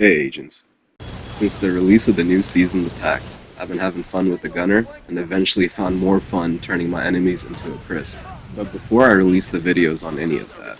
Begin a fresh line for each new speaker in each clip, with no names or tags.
Hey agents, since the release of the new season The Pact, I've been having fun with the gunner, and eventually found more fun turning my enemies into a crisp. But before I release the videos on any of that,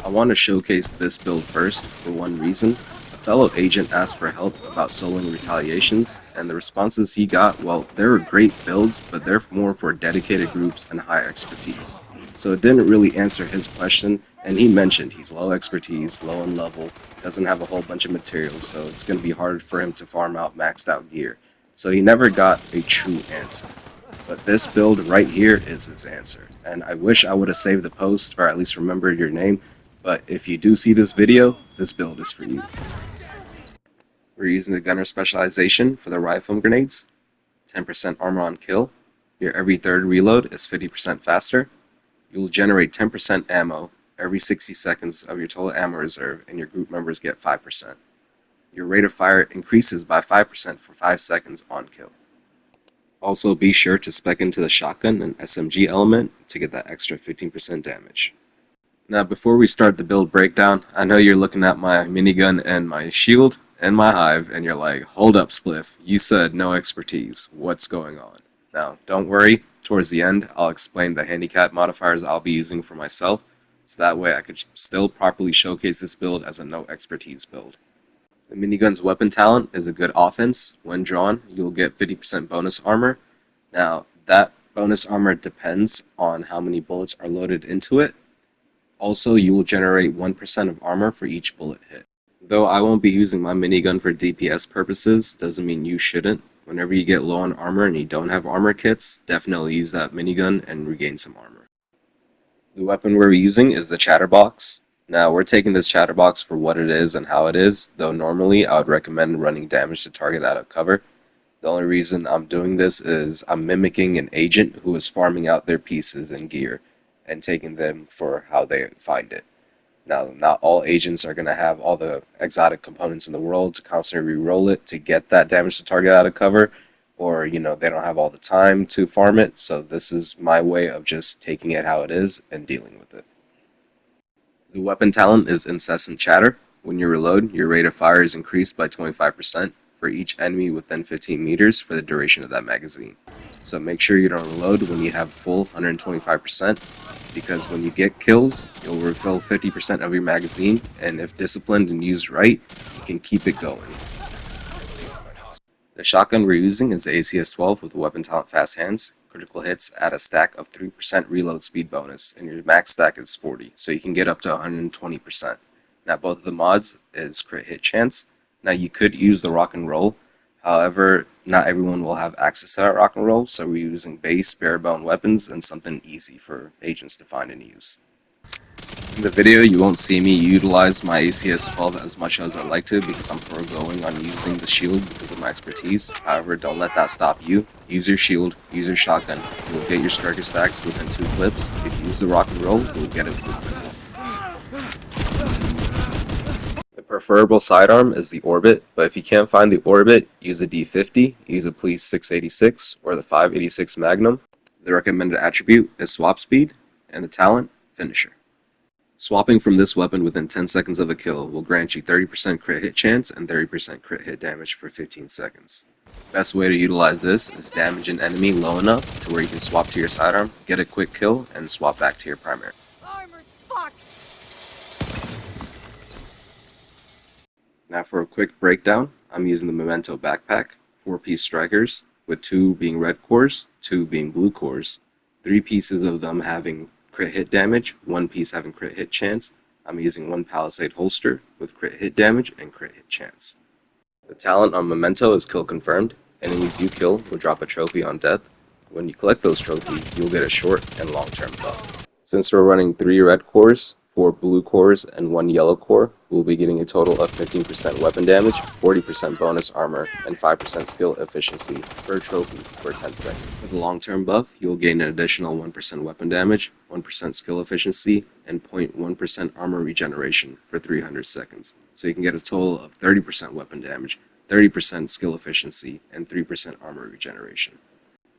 I want to showcase this build first for one reason. A fellow agent asked for help about soloing Retaliations, and the responses he got, well, they were great builds, but they're more for dedicated groups and high expertise. So it didn't really answer his question, and he mentioned he's low expertise, low in level, doesn't have a whole bunch of materials, so it's going to be hard for him to farm out maxed out gear. So he never got a true answer. But this build right here is his answer. And I wish I would have saved the post, or at least remembered your name, but if you do see this video, this build is for you. We're using the gunner specialization for the rifle grenades, 10% armor on kill, your every third reload is 50% faster, you will generate 10% ammo every 60 seconds of your total ammo reserve, and your group members get 5%. Your rate of fire increases by 5% for 5 seconds on kill. Also be sure to spec into the shotgun and SMG element to get that extra 15% damage. Now before we start the build breakdown, I know you're looking at my minigun and my shield and my hive and you're like, hold up Spliff, you said no expertise, what's going on? Now don't worry, towards the end I'll explain the handicap modifiers I'll be using for myself, so that way I could still properly showcase this build as a no expertise build. The minigun's weapon talent is a good offense. When drawn, you'll get 50% bonus armor. Now that bonus armor depends on how many bullets are loaded into it. Also, you will generate 1% of armor for each bullet hit. Though I won't be using my minigun for DPS purposes, doesn't mean you shouldn't. Whenever you get low on armor and you don't have armor kits, definitely use that minigun and regain some armor. The weapon we're using is the Chatterbox. Now we're taking this Chatterbox for what it is and how it is, though normally I would recommend running damage to target out of cover. The only reason I'm doing this is I'm mimicking an agent who is farming out their pieces and gear and taking them for how they find it. Now, not all agents are going to have all the exotic components in the world to constantly reroll it to get that damage to target out of cover, or, they don't have all the time to farm it, so this is my way of just taking it how it is and dealing with it. The weapon talent is incessant chatter. When you reload, your rate of fire is increased by 25% for each enemy within 15 meters for the duration of that magazine. So make sure you don't reload when you have full 125%, because when you get kills, you'll refill 50% of your magazine, and if disciplined and used right, you can keep it going. The shotgun we're using is the ACS-12 with weapon talent fast hands. Critical hits add a stack of 3% reload speed bonus, and your max stack is 40, so you can get up to 120%. Now both of the mods is crit hit chance. Now you could use the rock and roll, however, not everyone will have access to that rock and roll, so we're using base bare bone weapons and something easy for agents to find and use. In the video, you won't see me utilize my ACS-12 as much as I'd like to because I'm foregoing on using the shield because of my expertise. However, don't let that stop you. Use your shield, use your shotgun. You'll get your striker stacks within 2 clips. If you use the rock and roll, you'll get it quickly. The preferable sidearm is the Orbit, but if you can't find the Orbit, use the D50, use a Police 686 or the 586 Magnum. The recommended attribute is swap speed, and the talent, finisher. Swapping from this weapon within 10 seconds of a kill will grant you 30% crit hit chance and 30% crit hit damage for 15 seconds. Best way to utilize this is damage an enemy low enough to where you can swap to your sidearm, get a quick kill, and swap back to your primary. Now for a quick breakdown, I'm using the Memento backpack, 4-piece strikers, with 2 being red cores, 2 being blue cores, 3 pieces of them having crit hit damage, 1 piece having crit hit chance. I'm using 1 Palisade holster with crit hit damage and crit hit chance. The talent on Memento is kill confirmed. Enemies you kill will drop a trophy on death. When you collect those trophies, you'll get a short and long-term buff. Since we're running 3 red cores, 4 blue cores, and 1 yellow core, we'll be getting a total of 15% weapon damage, 40% bonus armor, and 5% skill efficiency per trophy for 10 seconds. With the long-term buff, you'll gain an additional 1% weapon damage, 1% skill efficiency, and 0.1% armor regeneration for 300 seconds. So you can get a total of 30% weapon damage, 30% skill efficiency, and 3% armor regeneration.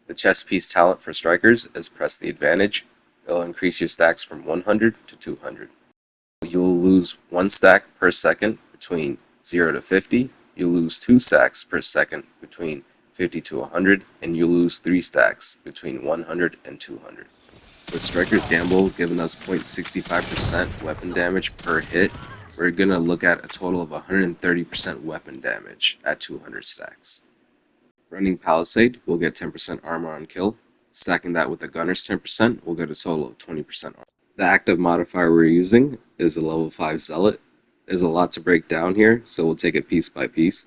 The chest piece talent for strikers is Press the Advantage. It'll increase your stacks from 100 to 200. You'll lose 1 stack per second between 0 to 50, you lose 2 stacks per second between 50 to 100, and you lose 3 stacks between 100 and 200. With Striker's Gamble giving us 0.65% weapon damage per hit, we're gonna look at a total of 130% weapon damage at 200 stacks. Running Palisade, we'll get 10% armor on kill. Stacking that with the Gunner's 10%, we'll get a total of 20% armor. The active modifier we're using is a level 5 Zealot. There's a lot to break down here, so we'll take it piece by piece.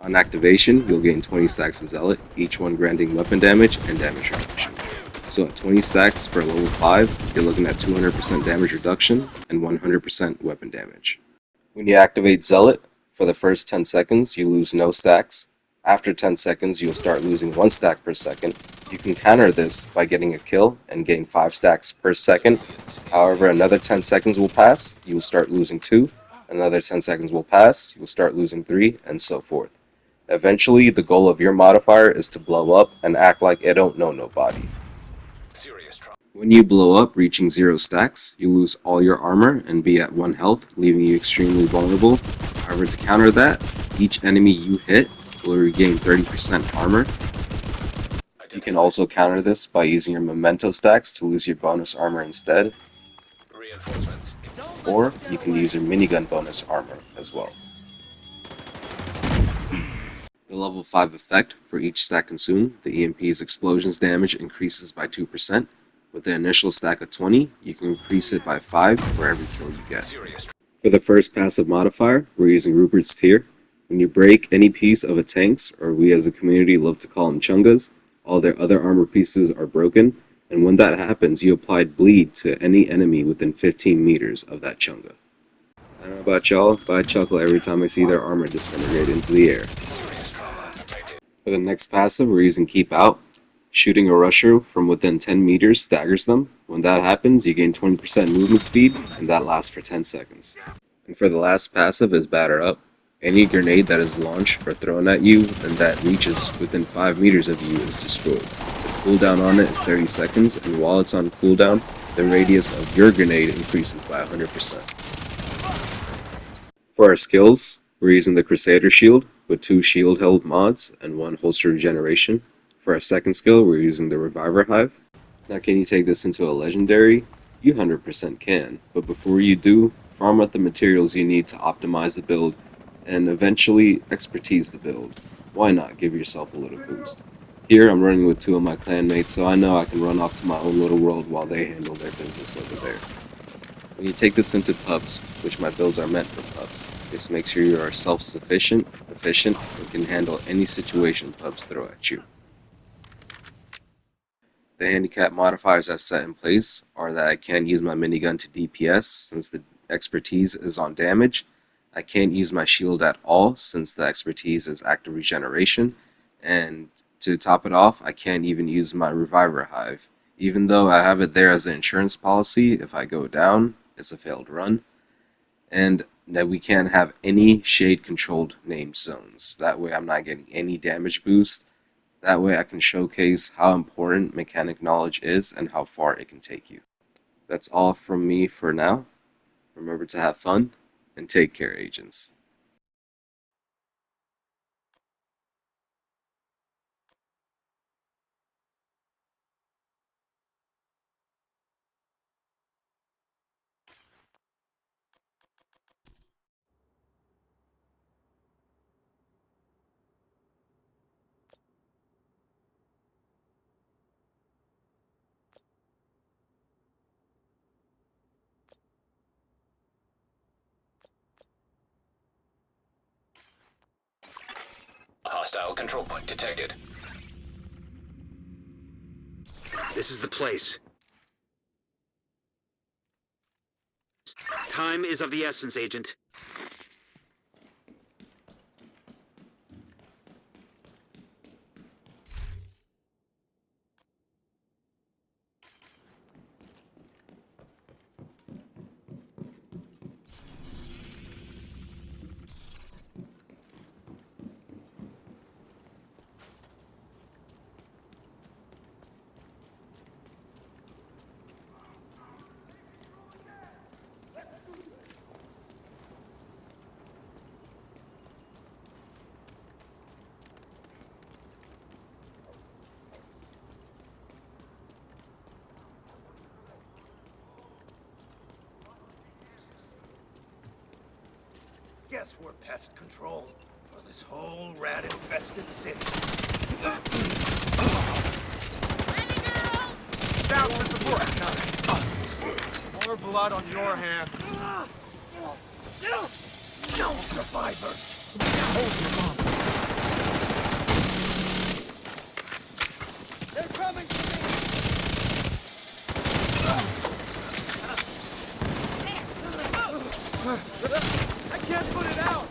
On activation, you'll gain 20 stacks of Zealot, each one granting weapon damage and damage reduction. So at 20 stacks for level 5, you're looking at 200% damage reduction and 100% weapon damage. When you activate Zealot, for the first 10 seconds you lose no stacks. After 10 seconds you'll start losing 1 stack per second. You can counter this by getting a kill and gain 5 stacks per second. However, another 10 seconds will pass, you will start losing 2. Another 10 seconds will pass, you will start losing 3, and so forth. Eventually, the goal of your modifier is to blow up and act like it don't know nobody. When you blow up, reaching 0 stacks, you lose all your armor and be at 1 health, leaving you extremely vulnerable. However, to counter that, each enemy you hit will regain 30% armor. You can also counter this by using your memento stacks to lose your bonus armor instead. Or you can use your minigun bonus armor as well. The level 5 effect for each stack consumed, the EMP's explosions damage increases by 2%. With the initial stack of 20, you can increase it by 5 for every kill you get. For the first passive modifier, we're using Rupert's Tear. When you break any piece of a tank's, or we as a community love to call them chungas, all their other armor pieces are broken, and when that happens, you apply bleed to any enemy within 15 meters of that chunga. I don't know about y'all, but I chuckle every time I see their armor disintegrate into the air. For the next passive, we're using Keep Out. Shooting a rusher from within 10 meters staggers them. When that happens, you gain 20% movement speed, and that lasts for 10 seconds. And for the last passive is Batter Up. Any grenade that is launched or thrown at you and that reaches within 5 meters of you is destroyed. The cooldown on it is 30 seconds, and while it's on cooldown, the radius of your grenade increases by 100%. For our skills, we're using the Crusader Shield with 2 shield held mods and 1 holster regeneration. For our second skill, we're using the Reviver Hive. Now, can you take this into a legendary? You 100% can, but before you do, farm out the materials you need to optimize the build and eventually expertise the build. Why not give yourself a little boost? Here, I'm running with 2 of my clanmates, so I know I can run off to my own little world while they handle their business over there. When you take this into pubs, which my builds are meant for pubs, this makes sure you are self-sufficient, efficient, and can handle any situation pubs throw at you. The handicap modifiers I've set in place are that I can't use my minigun to DPS since the expertise is on damage. I can't use my shield at all since the expertise is active regeneration. And to top it off, I can't even use my Reviver Hive. Even though I have it there as an insurance policy, if I go down, it's a failed run. And that we can't have any shade controlled named zones. That way I'm not getting any damage boost. That way I can showcase how important mechanic knowledge is and how far it can take you. That's all from me for now. Remember to have fun and take care, agents.
Hostile control point detected.
This is the place. Time is of the essence, Agent.
guess we're pest control for this whole rat-infested city.
Down for support! More blood on your hands.
No survivors!
They're coming for me! I can't put it out!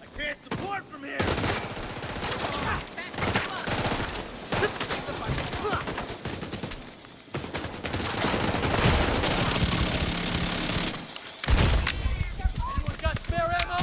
I can't support from here! Anyone got spare ammo?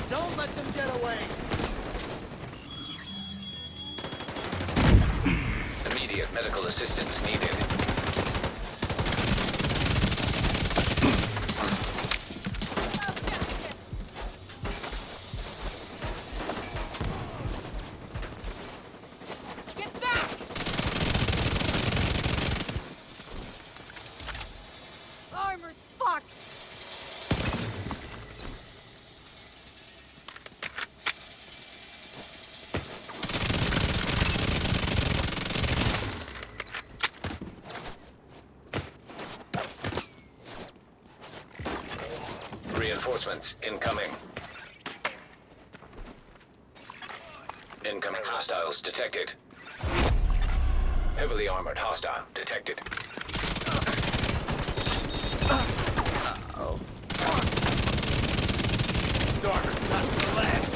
Don't let them get away!
Immediate medical assistance needed.
Get back! Armor's fucked!
Reinforcements incoming. Incoming hostiles detected. Heavily armored hostile detected.
Starter's not the last.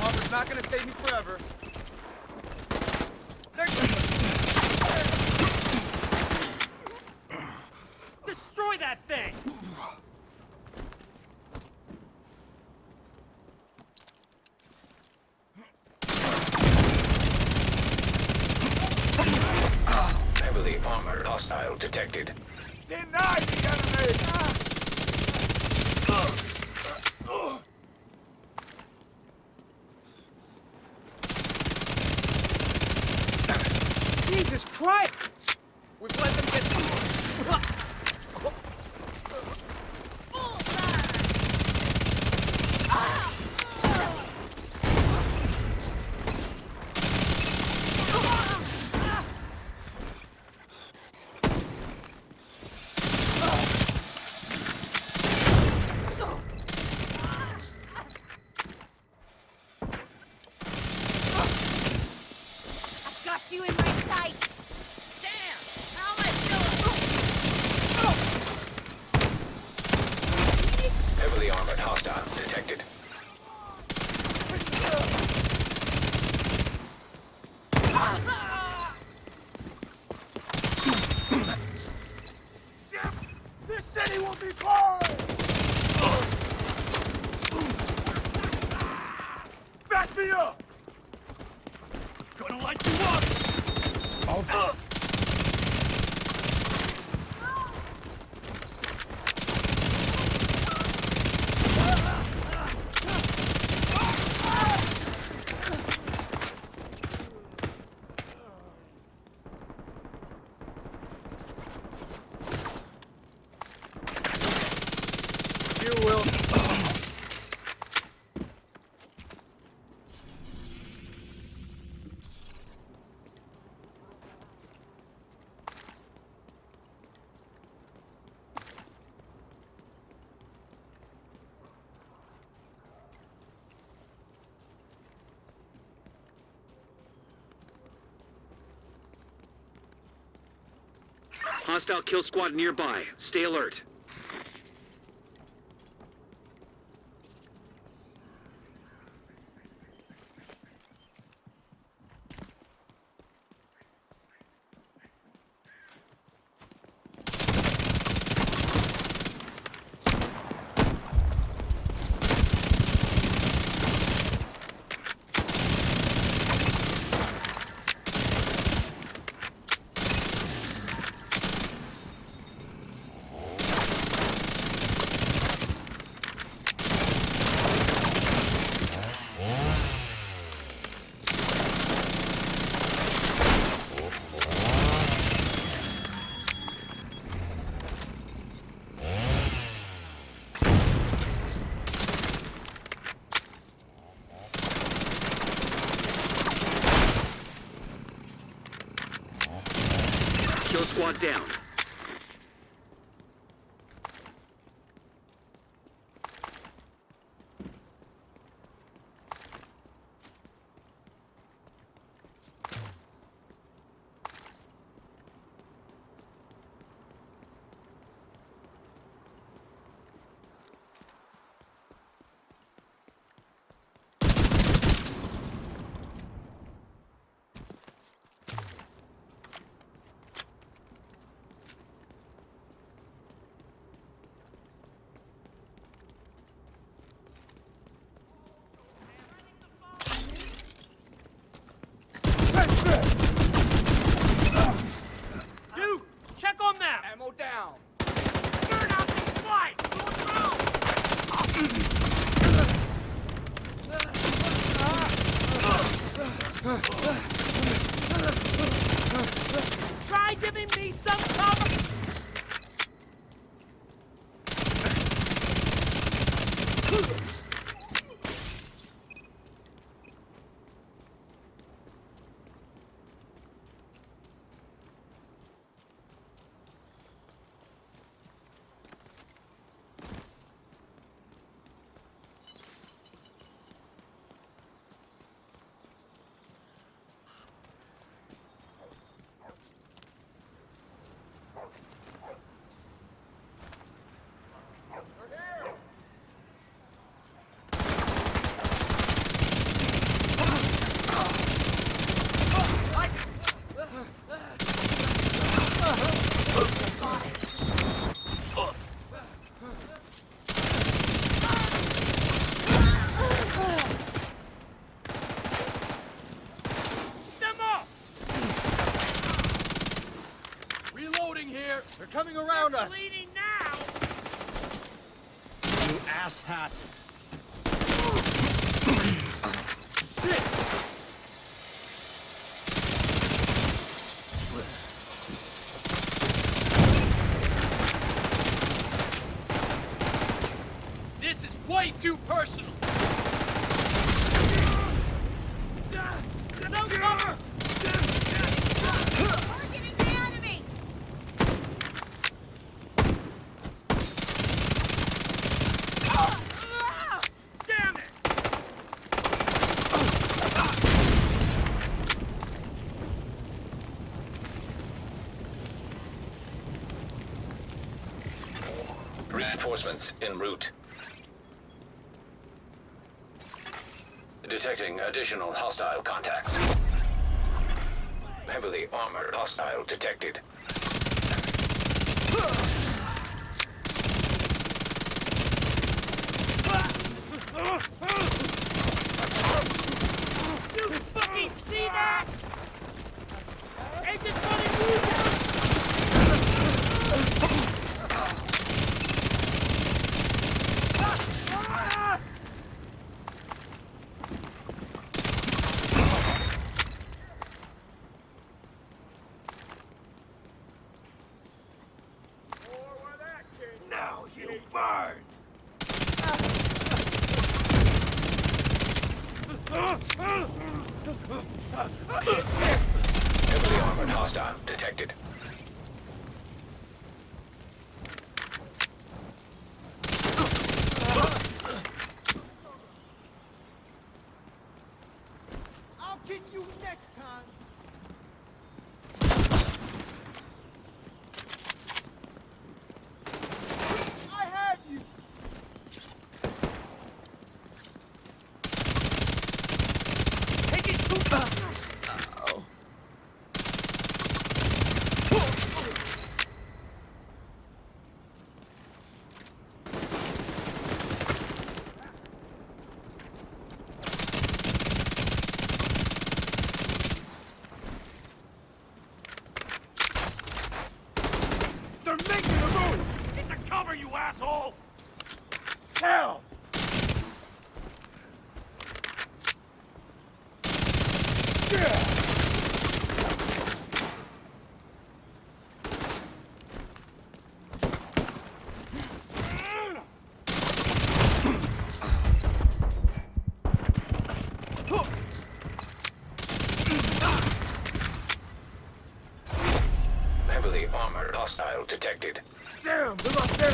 Armor's not gonna save me forever. Destroy that thing!
Heavily armored hostile detected.
Deny the enemy!
Jesus Christ! We've let them get through.
Got you in my sight! Damn! How am I still...
Heavily armored hostile detected.
This city will be burned! Back me up! Gonna light you up!
You will.
Hostile kill squad nearby. Stay alert. Kill squad down.
Dude, check on them! Ammo down! Burn out the fight! Try giving me some cover!
They're coming around us!
Bleeding now!
You asshat!
Shit! This is way too personal! No cover!
Targeting the enemy!
Damn it!
Reinforcements en route. Detecting additional hostile contacts. Heavily armored hostile detected.
You fucking see that? Agent's running through
Now you burn!
Heavily armored hostile detected.
I'll get you next time!
Armored hostile detected.
Damn, they're up there!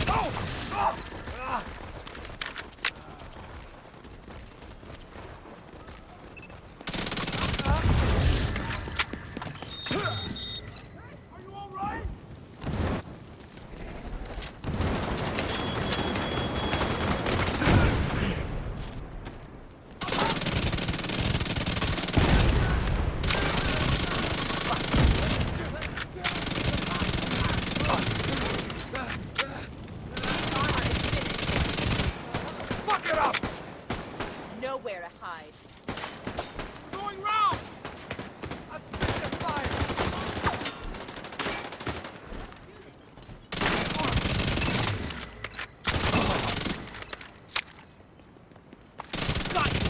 Oh! Ah! Ah! Are you all right? Fuck it up!
Nowhere to hide.
Going round! Let's pick the fire! Got you!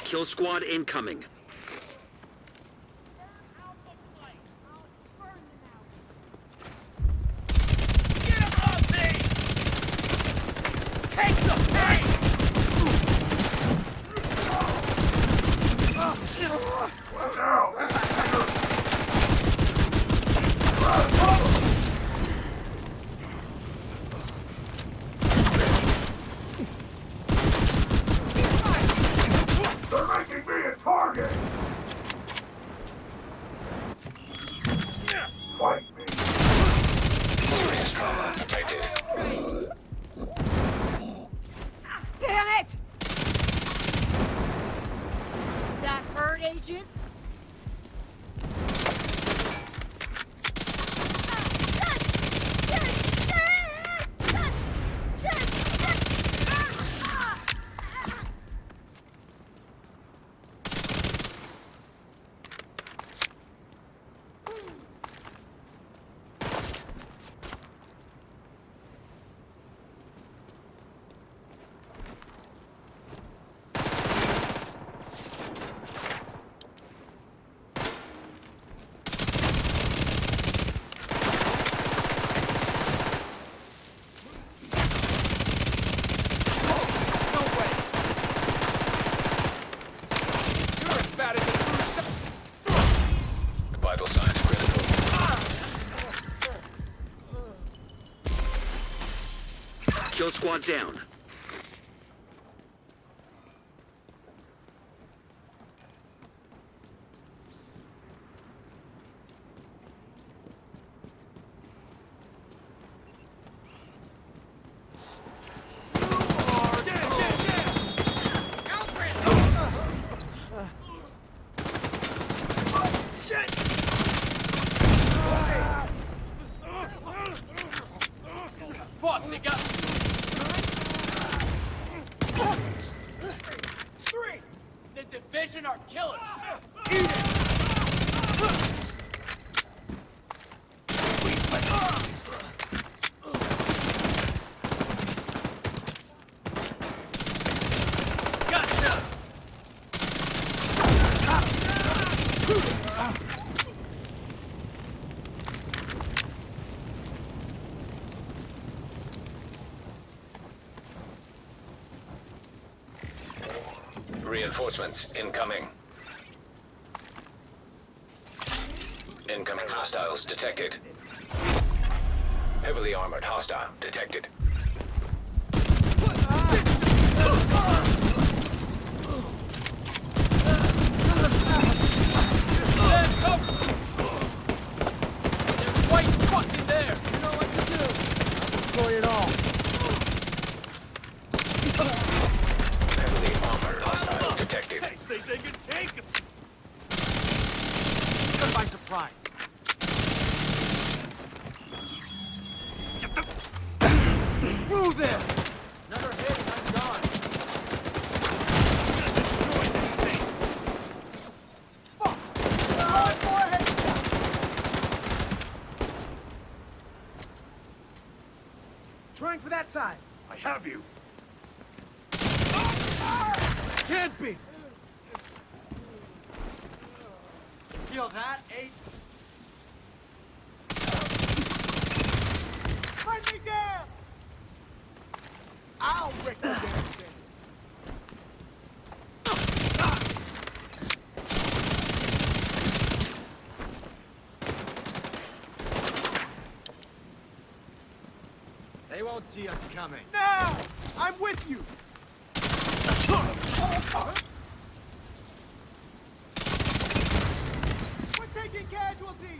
Kill squad incoming.
Get him off me! Take the pain!
They're making me a target! Fight me!
Serious trauma detected.
Damn it! That hurt, Agent?
Vital signs critical.
Kill squad down.
Fuck, they got me! 3! The division are killers! Eat it! Gotcha!
Reinforcements incoming. Incoming hostiles detected. Heavily armored hostile detected.
Took by surprise. Move this! Another hit and I'm gone. Fuck! One more headshot! Trying for that side.
I have you.
Can't be! Feel that, H? Find me down! I'll wreck you down. They won't see us coming. Now! I'm with you! We're taking casualties!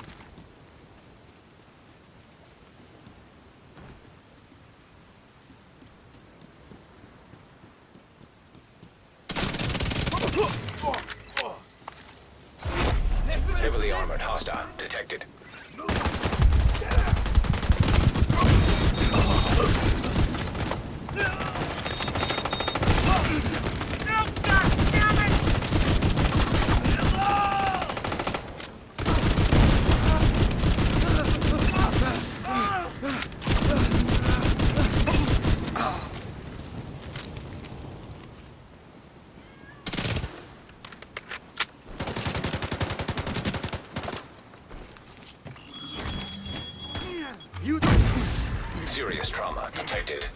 Heavily armored hostile detected. Serious trauma detected.